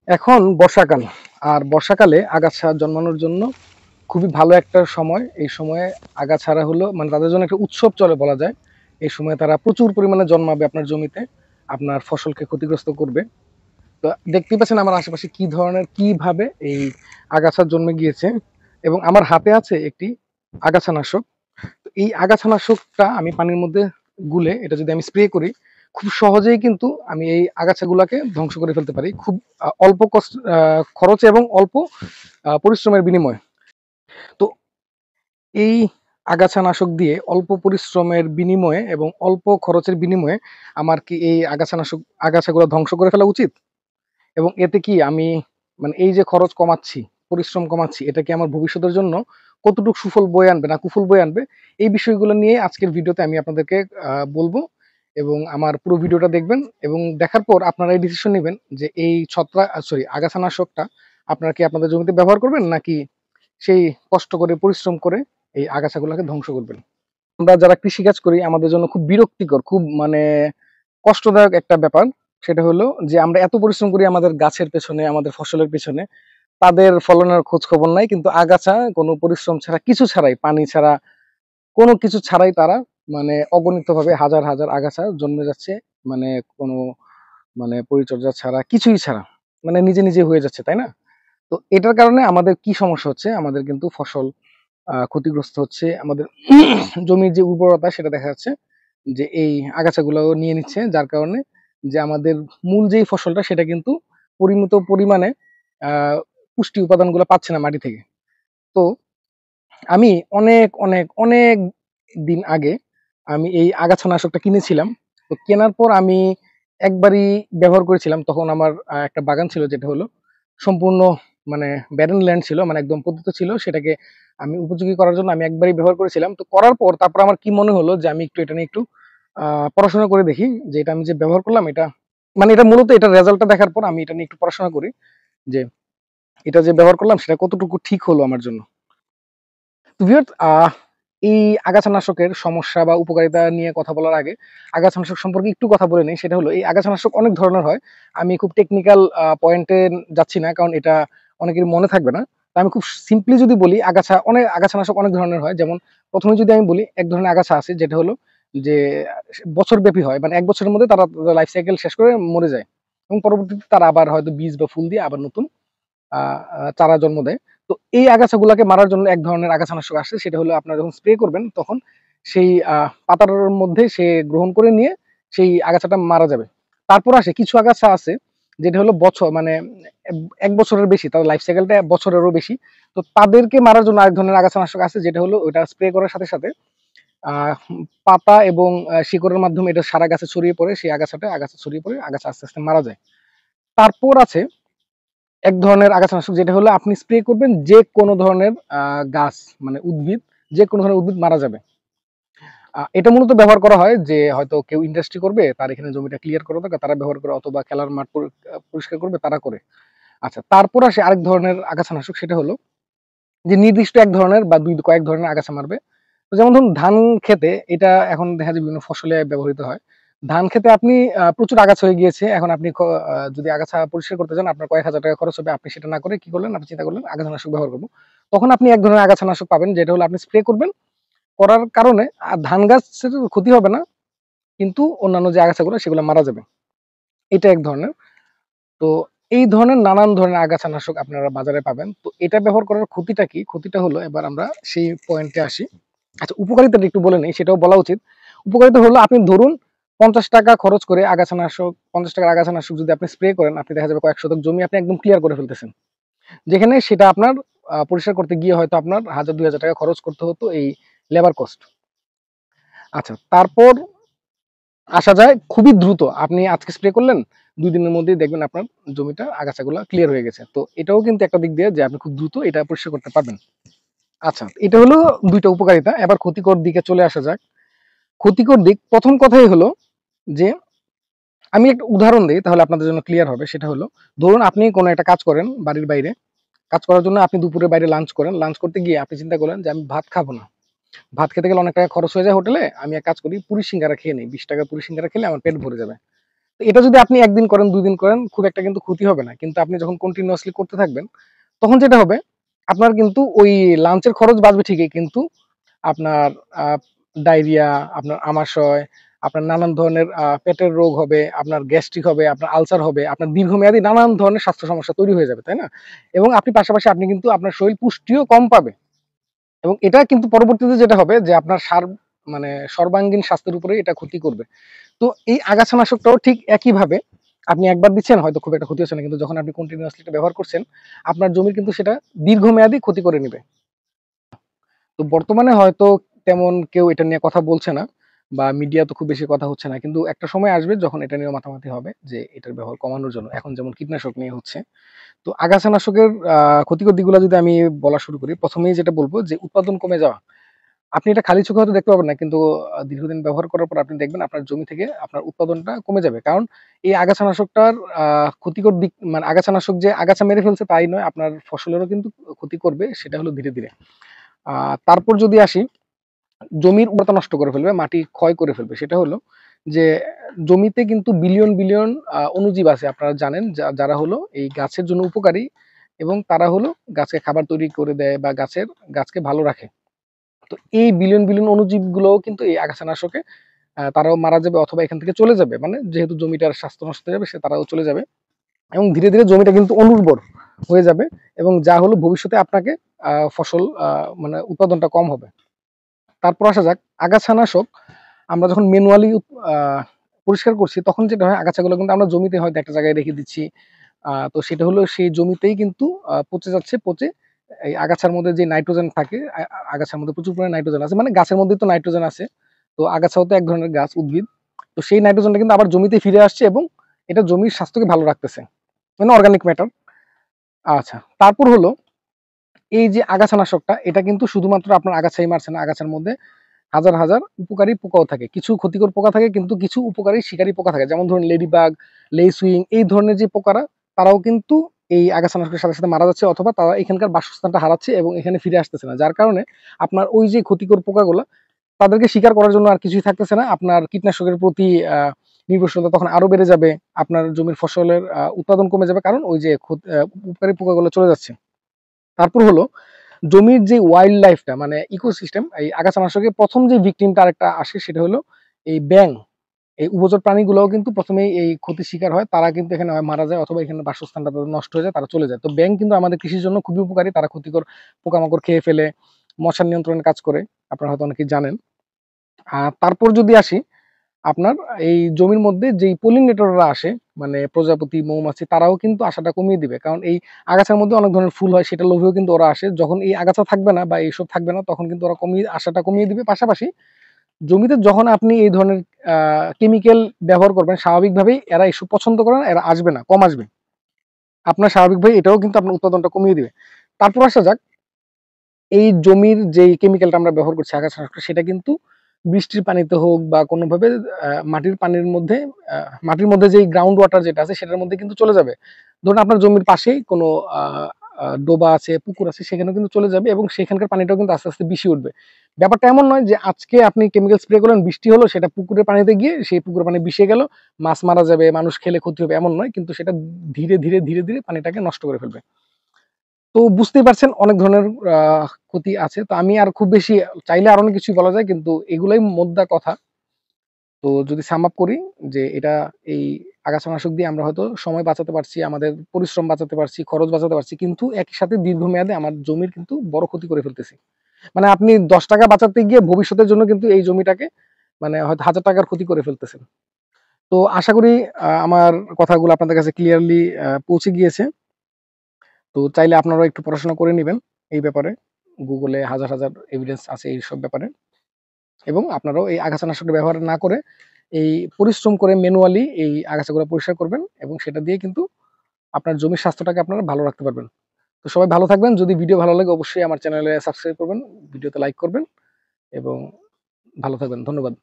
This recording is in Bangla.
এখন বর্ষাকাল। আর বর্ষাকালে আগাছা জন্মানোর জন্য খুবই ভালো একটা সময়। এই সময়ে আগাছারা হলো মানে তাদের জন্য একটা উৎসব চলে বলা যায়। এই সময় তারা প্রচুর পরিমাণে জন্মাবে আপনার জমিতে, আপনার ফসলকে ক্ষতিগ্রস্ত করবে। তো দেখতেই পাচ্ছেন আমার আশেপাশে কি ধরনের কিভাবে এই আগাছা জন্মে গিয়েছে, এবং আমার হাতে আছে একটি আগাছানাশক। তো এই আগাছানাশকটা আমি পানির মধ্যে গুলে এটা যদি আমি স্প্রে করি, খুব সহজেই কিন্তু আমি এই আগাছাগুলাকে ধ্বংস করে ফেলতে পারি, খুব অল্প কষ্ট খরচে এবং অল্প পরিশ্রমের বিনিময়ে। তো এই আগাছানাশক দিয়ে অল্প পরিশ্রমের বিনিময়ে এবং অল্প খরচের বিনিময়ে আমার কি এই আগাছাগুলো ধ্বংস করে ফেলা উচিত? এবং এতে কি আমি মানে এই যে খরচ কমাচ্ছি, পরিশ্রম কমাচ্ছি, এটা কি আমার ভবিষ্যতের জন্য কতটুকু সুফল বয়ে আনবে না কুফল বয়ে আনবে, এই বিষয়গুলো নিয়ে আজকের ভিডিওতে আমি আপনাদেরকে বলবো। এবং আমার পুরো ভিডিওটা দেখবেন এবং দেখার পর আপনারা এই ডিসিশন নেবেন যে এই আগাছানাশকটা আপনারা কি আপনাদের জমিতে ব্যবহার করবেন, নাকি সেই কষ্ট করে পরিশ্রম করে এই আগাছাগুলোকে ধ্বংস করবেন। আমরা যারা কৃষিকাজ করি আমাদের জন্য খুব বিরক্তিকর, খুব মানে কষ্টদায়ক একটা ব্যাপার। সেটা হলো যে আমরা এত পরিশ্রম করি আমাদের গাছের পেছনে, আমাদের ফসলের পেছনে, তাদের ফলনের খোঁজ খবর নাই। কিন্তু আগাছা কোনো পরিশ্রম ছাড়া, কিছু ছাড়াই, পানি ছাড়া, কোনো কিছু ছাড়াই তারা মানে অগণিত ভাবে হাজার হাজার আগাছা জন্মে যাচ্ছে। মানে কোনো মানে পরিচর্যা ছাড়া, কিছুই ছাড়া, মানে নিজে নিজে হয়ে যাচ্ছে, তাই না? তো এটার কারণে আমাদের কি সমস্যা হচ্ছে, আমাদের কিন্তু ফসল ক্ষতিগ্রস্ত হচ্ছে, আমাদের জমির যে উর্বরতা সেটা দেখা যাচ্ছে যে এই আগাছাগুলো নিয়ে নিচ্ছে, যার কারণে যে আমাদের মূল যেই ফসলটা সেটা কিন্তু পরিমিত পরিমাণে আহ পুষ্টি উপাদানগুলো পাচ্ছে না মাটি থেকে। তো আমি অনেক অনেক অনেক দিন আগে আমি এই আগাছানাশকটা কিনেছিলাম। তো কেনার পর আমি একবারই ব্যবহার করেছিলাম। তখন আমার একটা বাগান ছিল, যেটা হলো সম্পূর্ণ মানে ব্যারেন ল্যান্ড ছিল, মানে একদম পতিত ছিল। সেটাকে আমি উপযোগী করার জন্য আমি একবারই ব্যবহার করেছিলাম। তো করার পর তারপর আমার কি মনে হলো যে আমি একটু এটা নিয়ে একটু পড়াশোনা করে দেখি, যে এটা আমি যে ব্যবহার করলাম, এটা মানে এটা মূলত এটা রেজাল্টটা দেখার পর আমি এটা নিয়ে একটু পড়াশোনা করি যে এটা যে ব্যবহার করলাম সেটা কতটুকু ঠিক হলো আমার জন্য। তো ভিউয়ার্স, এই আগাছানাশকের সমস্যা বা উপকারিতা নিয়ে কথা বলার আগে আগাছানাশক সম্পর্কে একটু কথা বলে নেই। সেটা হলো এই আগাছানাশক অনেক ধরনের হয়। আমি খুব টেকনিক্যাল পয়েন্টে যাচ্ছি না, কারণ এটা অনেকের মনে থাকবে না। তো আমি খুব সিম্পলি যদি বলি, আগাছানাশক অনেক ধরনের হয়। যেমন প্রথমে যদি আমি বলি, এক ধরনের আগাছা আছে যেটা হলো যে বছরব্যাপী হয়, মানে এক বছরের মধ্যে তারা লাইফ সাইকেল শেষ করে মরে যায়, এবং পরবর্তীতে তারা আবার হয়তো বীজ বা ফুল দিয়ে আবার নতুন চারা জন্ম দেয়। তো এই আগাছাগুলাকে মারার জন্য এক ধরনের আগাছানাশক আসে, সেটা হলো আপনারা যখন স্প্রে করবেন তখন সেই পাতার মধ্যে সে গ্রহণ করে নিয়ে সেই আগাছাটা মারা যাবে। তারপর আসে কিছু আগাছা আছে যেটা হলো বছর মানে এক বছরের বেশি, তার লাইফ সাইকেলটা বছরেরও বেশি। তো তাদেরকে মারার জন্য আরেক ধরনের আগাছানাশক আছে, যেটা হলো ওটা স্প্রে করার সাথে সাথে আহ পাতা এবং শিকড়ের মাধ্যমে এটা সারা গাছে ছড়িয়ে পড়ে, সেই আগাছা ছড়িয়ে পড়ে আগাছা আস্তে আস্তে মারা যায়। তারপর আছে এক ধরনের আগাছানাশক, যেটা হলো আপনি স্প্রে করবেন যে কোনো ধরনের গাছ, মানে উদ্ভিদ, যে কোনো ধরনের উদ্ভিদ মারা যাবে। এটা মূলত ব্যবহার করা হয় যে হয়তো কেউ ইন্ডাস্ট্রি করবে, তার এখানে জমিটা ক্লিয়ার করা দরকার, তারা ব্যবহার করে, অথবা খেলার মাঠ পরিষ্কার করবে, তারা করে। আচ্ছা, তারপর আসে আরেক ধরনের আগাছানাশক, সেটা হলো যে নির্দিষ্ট এক ধরনের বা কয়েক ধরনের আগাছা মারবে। তো যেমন ধরুন ধান খেতে, এটা এখন দেখা যায় বিভিন্ন ফসলে ব্যবহৃত হয়। ধান খেতে আপনি প্রচুর আগাছা হয়ে গিয়েছে, এখন আপনি যদি আগাছা পরিষ্কার করতে চান আপনার কয়েক হাজার টাকা খরচ হবে। আপনি সেটা না করে কি করলেন, আপনি চিন্তা করলেন আগাছানাশক ব্যবহার করবো। তখন আপনি এক ধরনের আগাছানাশক পাবেন, যেটা হলো আপনি স্প্রে করবেন, করার কারণে ধান গাছের ক্ষতি হবে না, কিন্তু অন্যান্য যে আগাছাগুলো সেগুলো মারা যাবে। এটা এক ধরনের। তো এই ধরনের নানান ধরনের আগাছানাশক আপনারা বাজারে পাবেন। তো এটা ব্যবহার করার ক্ষতিটা কি? ক্ষতিটা হলো, এবার আমরা সেই পয়েন্টে আসি। আচ্ছা, উপকারিতাটা একটু বলে নেই, সেটাও বলা উচিত। উপকারিতা হলো, আপনি ধরুন ৫০ টাকা খরচ করে আগাছানাশক, ৫০ টাকার আগাছানাশক যদি আপনি স্প্রে করেন, আপনি দেখা যাবে কয়েক শতক জমি আপনি একদম ক্লিয়ার করে ফেলতেছেন। যেখানে সেটা আপনার পরিষ্কার করতে গিয়ে হয়তো আপনার ১,০০০-২,০০০ টাকা খরচ করতে হতো এই লেবার কস্ট। আচ্ছা, তারপর আসা যায় খুবই দ্রুত। আপনি আজকে স্প্রে করলেন, ২ দিনের মধ্যেই দেখবেন আপনার জমিটা আগাছাগুলা ক্লিয়ার হয়ে গেছে। তো এটাও কিন্তু একটা দিক দিয়ে যে আপনি খুব দ্রুত এটা পরিষ্কার করতে পারবেন। আচ্ছা, এটা হলো ২ টা উপকারিতা। এবার ক্ষতিকর দিকে চলে আসা যাক। ক্ষতিকর দিক, ১ম কথাই হলো যে আমি একটা উদাহরণ দেই তাহলে আপনাদের জন্য ক্লিয়ার হবে। সেটা হলো, ধরুন আপনি কোনো একটা কাজ করেন বাড়ির বাইরে। কাজ করার জন্য আপনি দুপুরে বাইরে লাঞ্চ করেন। লাঞ্চ করতে গিয়ে আপনি চিন্তা করলেন যে আমি ভাত খাবো না। ভাত খেতে গেলে অনেক টাকা খরচ হয়ে যায় হোটেলে। আমি এক কাজ করি, পুরি সিঙ্গারা খেয়ে নেই। ৳২০ পুরি সিঙ্গারা খেলে আমার পেট ভরে যাবে। এটা যদি আপনি একদিন করেন 2 দিন করেন খুব একটা কিন্তু ক্ষতি হবে না, কিন্তু আপনি যখন কন্টিনিউয়াসলি করতে থাকবেন তখন যেটা হবে আপনার কিন্তু ওই লাঞ্চের খরচ বাঁচবে ঠিকই, কিন্তু আপনার ডায়রিয়া, আপনার আমাশয়, আপনার নানান ধরনের পেটের রোগ হবে, আপনার গ্যাস্ট্রিক হবে, আপনার আলসার হবে, আপনার দীর্ঘমেয়াদী নানান ধরনের স্বাস্থ্য সমস্যা তৈরি হয়ে যাবে, তাই না? এবং আপনি পাশাপাশি আপনি কিন্তু আপনার শরীর পুষ্টিও কম পাবে, এবং এটা কিন্তু পরবর্তীতে যেটা হবে যে আপনার মানে সর্বাঙ্গীন স্বাস্থ্যের উপরে এটা ক্ষতি করবে। তো এই আগাছানাশকটাও ঠিক একইভাবে আপনি একবার দিচ্ছেন হয়তো খুব একটা ক্ষতি হচ্ছে না, কিন্তু যখন আপনি কন্টিনিউয়াসলি এটা ব্যবহার করছেন আপনার জমির কিন্তু সেটা দীর্ঘমেয়াদী ক্ষতি করে নেবে। তো বর্তমানে হয়তো তেমন কেউ এটা নিয়ে কথা বলছে না, বা মিডিয়া তো খুব বেশি কথা হচ্ছে না, কিন্তু একটা সময় আসবে যখন এটা নিয়ে মাতামাতি হবে যে এটার ব্যবহার কমানোর জন্য, এখন যেমন কীটনাশক নিয়ে হচ্ছে। তো আগাছানাশকের ক্ষতিকর দিকগুলো যদি আমি বলা শুরু করি, প্রথমেই যেটা বলবো যে উৎপাদন কমে যাওয়া। আপনি এটা খালি চোখে হয়তো দেখতে পাবেন না, কিন্তু দীর্ঘদিন ব্যবহার করার পর আপনি দেখবেন আপনার জমি থেকে আপনার উৎপাদনটা কমে যাবে। কারণ এই আগাছানাশকটার ক্ষতিকর দিক, মানে আগাছানাশক যে আগাছা মেরে ফেলছে তাই নয়, আপনার ফসলেরও কিন্তু ক্ষতি করবে, সেটা হলো ধীরে ধীরে। তারপর যদি আসি, জমির উর্বরতা নষ্ট করে ফেলবে, মাটি ক্ষয় করে ফেলবে। সেটা হলো যে জমিতে কিন্তু বিলিয়ন বিলিয়ন অণুজীব আছে, আপনারা জানেন, যারা হলো এই গাছের জন্য উপকারী, এবং তারা হলো গাছকে খাবার তৈরি করে দেয় বা গাছকে ভালো রাখে। তো এই বিলিয়ন বিলিয়ন অণুজীবগুলোও কিন্তু এই আগাছানাশকে তারাও মারা যাবে অথবা এখান থেকে চলে যাবে। মানে যেহেতু জমিটার স্বাস্থ্য নষ্ট হয়ে যাবে, তারাও চলে যাবে, এবং ধীরে ধীরে জমিটা কিন্তু অনুর্বর হয়ে যাবে, এবং যা হলো ভবিষ্যতে আপনাকে ফসল মানে উৎপাদনটা কম হবে। তারপর আসা যাক আগাছানাশক আমরা যখন ম্যানুয়ালি পরিষ্কার করছি তখন যেটা হয়, আগাছাগুলো কিন্তু আমরা জমিতে হয়তো একটা জায়গায় রেখে দিচ্ছি, তো সেটা হলো সেই জমিতেই কিন্তু পচে যাচ্ছে, পচে এই আগাছার মধ্যে যে নাইট্রোজেন থাকে, আগাছার মধ্যে প্রচুর পরিমাণে নাইট্রোজেন আছে, মানে গাছের মধ্যে তো নাইট্রোজেন আছে, তো আগাছাও তো এক ধরনের গাছ, উদ্ভিদ। তো সেই নাইট্রোজেনটা কিন্তু আবার জমিতে ফিরে আসছে, এবং এটা জমির স্বাস্থ্যকে ভালো রাখতেছে, মানে অর্গানিক ম্যাটার। আচ্ছা, তারপর হলো এই যে আগাছানাশকটা, এটা কিন্তু শুধুমাত্র আপনার আগাছাই মারছে না, আগাছার মধ্যে হাজার হাজার উপকারী পোকাও থাকে, কিছু ক্ষতিকর পোকা থাকে, কিন্তু কিছু উপকারী শিকারী পোকা থাকে, যেমন ধরুন লেডিবাগ, লেইসুইং, এই ধরনের যে পোকারা, তারাও কিন্তু এই আগাছানাশকের সাথে সাথে মারা যাচ্ছে, অথবা তারা এখানকার বাসস্থানটা হারাচ্ছে এবং এখানে ফিরে আসতেছে না, যার কারণে আপনার ওই যে ক্ষতিকর পোকাগুলো, তাদেরকে শিকার করার জন্য আর কিছুই থাকতেছে না, আপনার কীটনাশকের প্রতি নির্ভরশীলতা তখন আরো বেড়ে যাবে, আপনার জমির ফসলের উৎপাদন কমে যাবে, কারণ ওই যে উপকারী পোকাগুলো চলে যাচ্ছে। তারপর হলো জমির যে ওয়াইল্ড লাইফটা, মানে ইকোসিস্টেম, এই আগাছানাশকের প্রথম যে ভিকটিমটা আরেকটা আসে, সেটা হলো এই ব্যাঙ। এই উভচর প্রাণীগুলোও কিন্তু প্রথমেই এই ক্ষতির শিকার হয়, তারা কিন্তু এখানে হয় মারা যায়, অথবা এখানে বাসস্থানটা তাদের নষ্ট হয়ে যায়, তারা চলে যায়। তো ব্যাঙ কিন্তু আমাদের কৃষির জন্য খুবই উপকারী, তারা ক্ষতিকর পোকামাকড় খেয়ে ফেলে, মশার নিয়ন্ত্রণে কাজ করে, আপনারা হয়তো অনেকেই জানেন। তারপর যদি আসি, আপনার এই জমির মধ্যে যেই পলিনেটররা আসে, মানে প্রজাপতি, মৌমাছি, তারাও কিন্তু আশাটা কমিয়ে দিবে, কারণ এই আগাছার মধ্যে অনেক ধরনের ফুল হয়, সেটা লোভেও কিন্তু ওরা আসে। যখন এই আগাছা থাকবে না বা এইসব থাকবে না, তখন কিন্তু ওরা আশাটা কমিয়ে দিবে। পাশাপাশি জমিতে যখন আপনি এই ধরনের কেমিক্যাল ব্যবহার করবেন, স্বাভাবিকভাবেই এরা এসব পছন্দ করে না, এরা আসবে না, কম আসবে, আপনার স্বাভাবিকভাবে এটাও কিন্তু আপনার উৎপাদনটা কমিয়ে দিবে। তারপর আসা যাক, এই জমির যে কেমিক্যালটা আমরা ব্যবহার করছি আগাছানাশক, সেটা কিন্তু বৃষ্টির পানিতে হোক বা কোনোভাবে মাটির পানির মধ্যে, মাটির মধ্যে যে গ্রাউন্ড ওয়াটার যেটা আছে সেটার মধ্যে কিন্তু চলে যাবে। ধরুন আপনার জমির পাশেই কোনো ডোবা আছে, পুকুর আছে, সেখানেও কিন্তু চলে যাবে, এবং সেখানকার পানিটাও কিন্তু আস্তে আস্তে বেশি উঠবে। ব্যাপারটা এমন নয় যে আজকে আপনি কেমিক্যাল স্প্রে করলেন, বৃষ্টি হলো, সেটা পুকুরের পানিতে গিয়ে সেই পুকুরের পানি বিষে গেল, মাছ মারা যাবে, মানুষ খেলে ক্ষতি হবে, এমন নয়, কিন্তু সেটা ধীরে ধীরে ধীরে ধীরে পানিটাকে নষ্ট করে ফেলবে। তো বুঝতেই পারছেন অনেক ধরনের ক্ষতি আছে। তো আমি আর খুব বেশি চাইলে আরো অনেক কিছুই বলা যায়, কিন্তু এগুলাই মোদ্দা কথা। তো যদি সাম আপ করি, যে এটা এই আগাছানাশক দিয়ে আমরা হয়তো সময় বাঁচাতে পারছি, আমাদের পরিশ্রম বাঁচাতে পারছি, খরচ বাঁচাতে পারছি, কিন্তু একই সাথে দীর্ঘমেয়াদে আমার জমির কিন্তু বড় ক্ষতি করে ফেলতেছি। মানে আপনি ১০ টাকা বাঁচাতে গিয়ে ভবিষ্যতের জন্য কিন্তু এই জমিটাকে মানে হয়তো ১,০০০ টাকার ক্ষতি করে ফেলতেছেন। তো আশা করি আমার কথাগুলো আপনাদের কাছে ক্লিয়ারলি পৌঁছে গিয়েছে। তো চাইলে আপনারাও একটু পড়াশোনা করে নিবেন এই ব্যাপারে। গুগলে হাজার হাজার এভিডেন্স আছে এইসব ব্যাপারে, এবং আপনারাও এই আগাছানাশকের ব্যবহার না করে এই পরিশ্রম করে ম্যানুয়ালি এই আগাছাগুলো পরিষ্কার করবেন, এবং সেটা দিয়ে কিন্তু আপনার জমির স্বাস্থ্যটাকে আপনারা ভালো রাখতে পারবেন। তো সবাই ভালো থাকবেন। যদি ভিডিও ভালো লাগে অবশ্যই আমার চ্যানেলে সাবস্ক্রাইব করবেন, ভিডিওতে লাইক করবেন, এবং ভালো থাকবেন। ধন্যবাদ।